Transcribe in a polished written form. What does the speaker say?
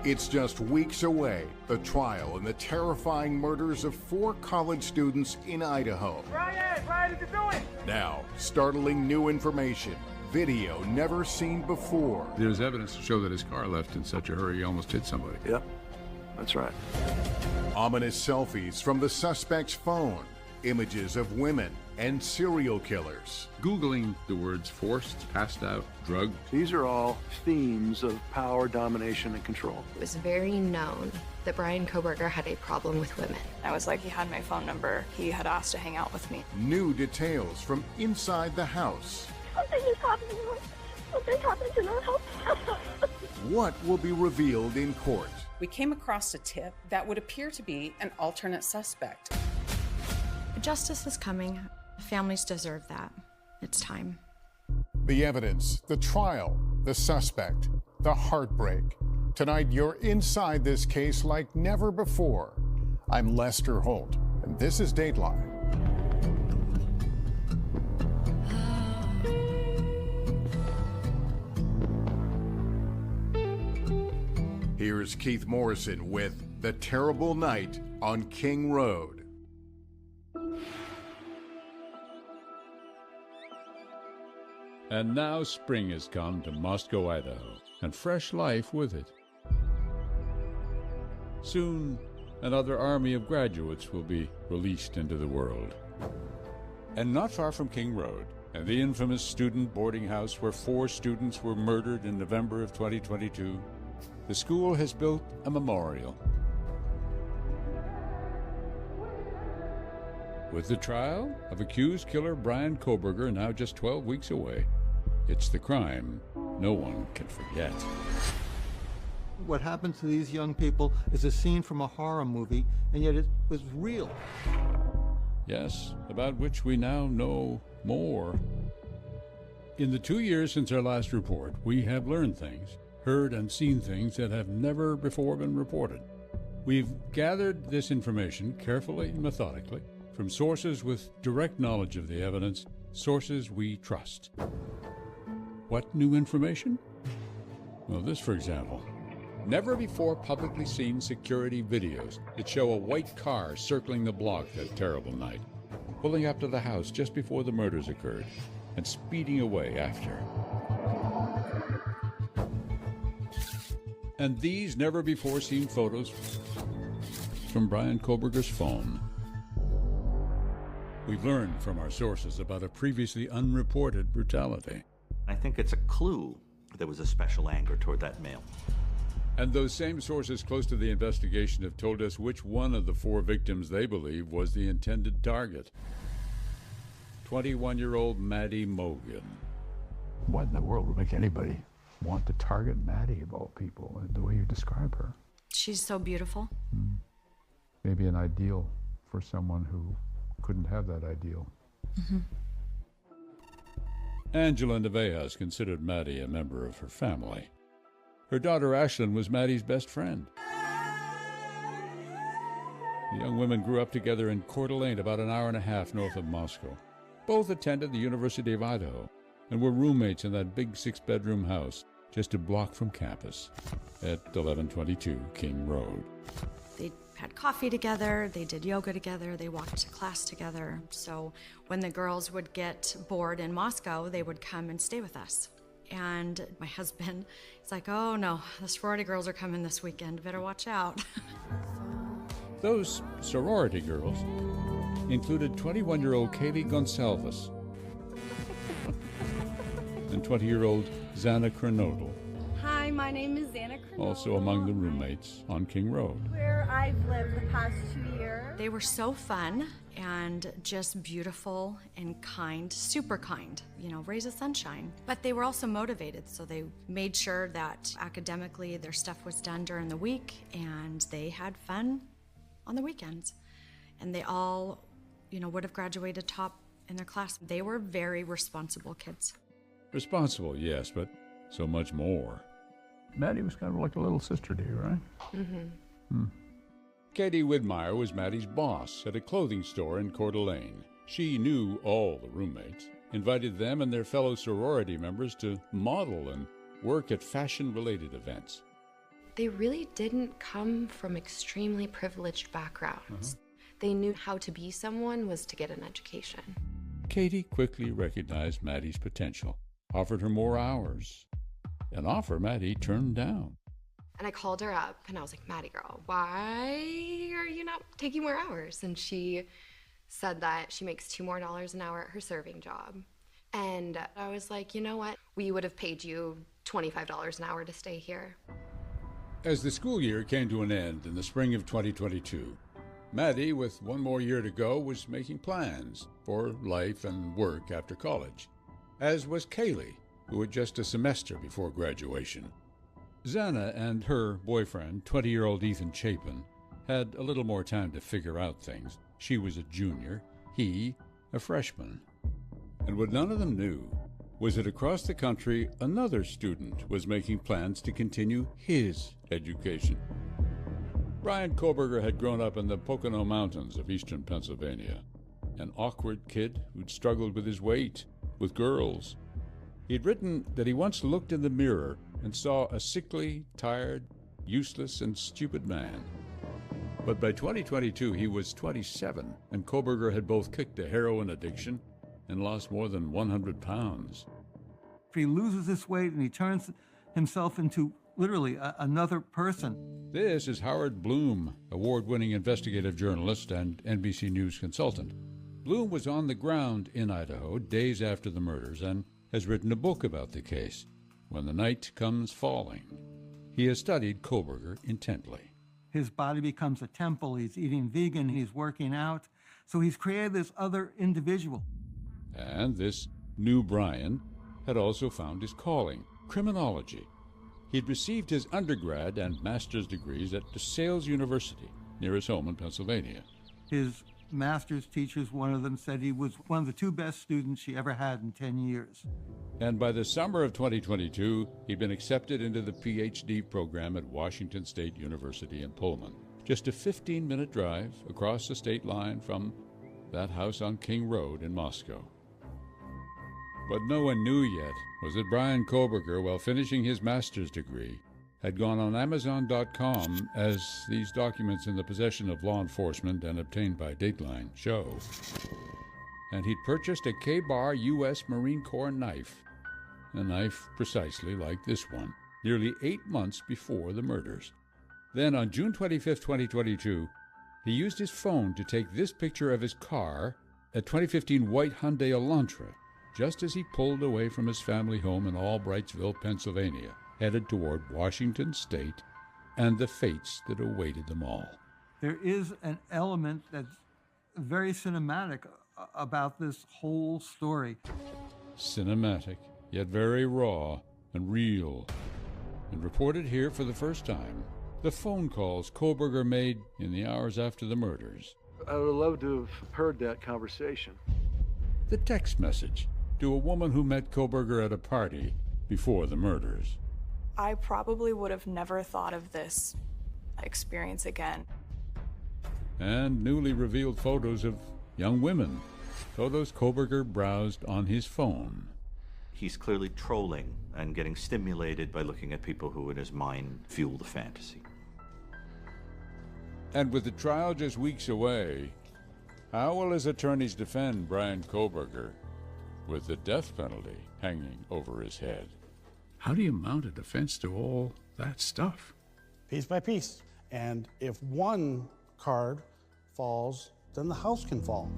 It's just weeks away, the trial in the terrifying murders of 4 college students in Idaho. Ryan, what are you doing? Now, startling new information, video never seen before. There's evidence to show that his car left in such a hurry he almost hit somebody. Yep, that's right. Ominous selfies from the suspect's phone, images of women and serial killers. Googling the words forced, passed out, drugged. These are all themes of power, domination, and control. It was very known that Bryan Kohberger had a problem with women. I was like, he had my phone number. He had asked to hang out with me. New details from inside the house. Something is happening. Something happened to our house. What will be revealed in court? We came across a tip that would appear to be an alternate suspect. Justice is coming. Families deserve that. It's time. The evidence, the trial, the suspect, the heartbreak. Tonight, you're inside this case like never before. I'm Lester Holt, and this is Dateline. Here's Keith Morrison with The Terrible Night on King Road. And now spring has come to Moscow, Idaho, and fresh life with it. Soon, another army of graduates will be released into the world. And not far from King Road, and the infamous student boarding house where 4 students were murdered in November of 2022, the school has built a memorial. With the trial of accused killer Bryan Kohberger now just 12 weeks away, it's the crime no one can forget. What happens to these young people is a scene from a horror movie, and yet it was real. Yes, about which we now know more. In the 2 years since our last report, we have learned things, heard and seen things that have never before been reported. We've gathered this information carefully and methodically from sources with direct knowledge of the evidence, sources we trust. What new information? Well, this, for example. Never before publicly seen security videos that show a white car circling the block that terrible night, pulling up to the house just before the murders occurred, and speeding away after. And these never before seen photos from Bryan Kohberger's phone. We've learned from our sources about a previously unreported brutality. I think it's a clue there was a special anger toward that male. And those same sources close to the investigation have told us which one of the 4 victims they believe was the intended target. 21-year-old Maddie Mogen. What in the world would make anybody want to target Maddie of all people, the way you describe her? She's so beautiful. Maybe an ideal for someone who couldn't have that ideal. Mm-hmm. Angela Nevejas considered Maddie a member of her family. Her daughter Ashlyn was Maddie's best friend. The young women grew up together in Coeur d'Alene, about an hour and a half north of Moscow. Both attended the University of Idaho and were roommates in that big 6-bedroom house just a block from campus at 1122 King Road. They had coffee together, they did yoga together, they walked to class together. So when the girls would get bored in Moscow, they would come and stay with us. And my husband is like, oh no, the sorority girls are coming this weekend, better watch out. Those sorority girls included 21-year-old Kaylee Gonsalves and 20-year-old Xana Kernodle. Hi, my name is Xana Kernodle. Also among the roommates on King Road. Where I've lived the past 2 years. They were so fun and just beautiful and kind, super kind, rays of sunshine. But they were also motivated, so they made sure that academically their stuff was done during the week and they had fun on the weekends. And they all, would have graduated top in their class. They were very responsible kids. Responsible, yes, but so much more. Maddie was kind of like a little sister to you, right? Mm-hmm. Katie Widmeyer was Maddie's boss at a clothing store in Coeur d'Alene. She knew all the roommates, invited them and their fellow sorority members to model and work at fashion-related events. they really didn't come from extremely privileged backgrounds. They knew how to be someone was to get an education. Katie quickly recognized Maddie's potential, offered her more hours, an offer Maddie turned down. And I called her up and I was like, Maddie girl, why are you not taking more hours? And she said that she makes $2 more an hour at her serving job. And I was like, you know what? We would have paid you $25 an hour to stay here. As the school year came to an end in the spring of 2022, Maddie, with one more year to go, was making plans for life and work after college, as was Kaylee, who had just a semester before graduation. Xana and her boyfriend, 20-year-old Ethan Chapin, had a little more time to figure out things. She was a junior, he a freshman. And what none of them knew was that across the country, another student was making plans to continue his education. Brian Kohberger had grown up in the Pocono Mountains of eastern Pennsylvania, an awkward kid who'd struggled with his weight, with girls. He'd written that he once looked in the mirror and saw a sickly, tired, useless, and stupid man. But by 2022, he was 27, and Kohberger had both kicked a heroin addiction and lost more than 100 pounds. If he loses this weight and he turns himself into literally another person. This is Howard Bloom, award-winning investigative journalist and NBC News consultant. Bloom was on the ground in Idaho days after the murders and has written a book about the case, When the Night Comes Falling. He has studied Kohberger intently. His body becomes a temple. He's eating vegan. He's working out. So he's created this other individual. And this new Brian had also found his calling, criminology. He'd received his undergrad and master's degrees at DeSales University, near his home in Pennsylvania. His master's teachers, one of them said he was one of the 2 best students she ever had in 10 years. And by the summer of 2022, he'd been accepted into the PhD program at Washington State University in Pullman, just a 15-minute drive across the state line from that house on King Road in Moscow. What no one knew yet was that Brian Kohberger, while finishing his master's degree, had gone on Amazon.com, as these documents in the possession of law enforcement and obtained by Dateline show. And he'd purchased a K-Bar U.S. Marine Corps knife, a knife precisely like this one, nearly 8 months before the murders. Then on June 25, 2022, he used his phone to take this picture of his car, a 2015 white Hyundai Elantra, just as he pulled away from his family home in Albrightsville, Pennsylvania, headed toward Washington State and the fates that awaited them all. There is an element that's very cinematic about this whole story. Cinematic, yet very raw and real. And reported here for the first time, the phone calls Kohberger made in the hours after the murders. I would love to have heard that conversation. The text message to a woman who met Kohberger at a party before the murders. I probably would have never thought of this experience again. And newly revealed photos of young women, photos Kohberger browsed on his phone. He's clearly trolling and getting stimulated by looking at people who in his mind fuel the fantasy. And with the trial just weeks away, how will his attorneys defend Brian Kohberger with the death penalty hanging over his head? How do you mount a defense to all that stuff? Piece by piece. And if one card falls, then the house can fall.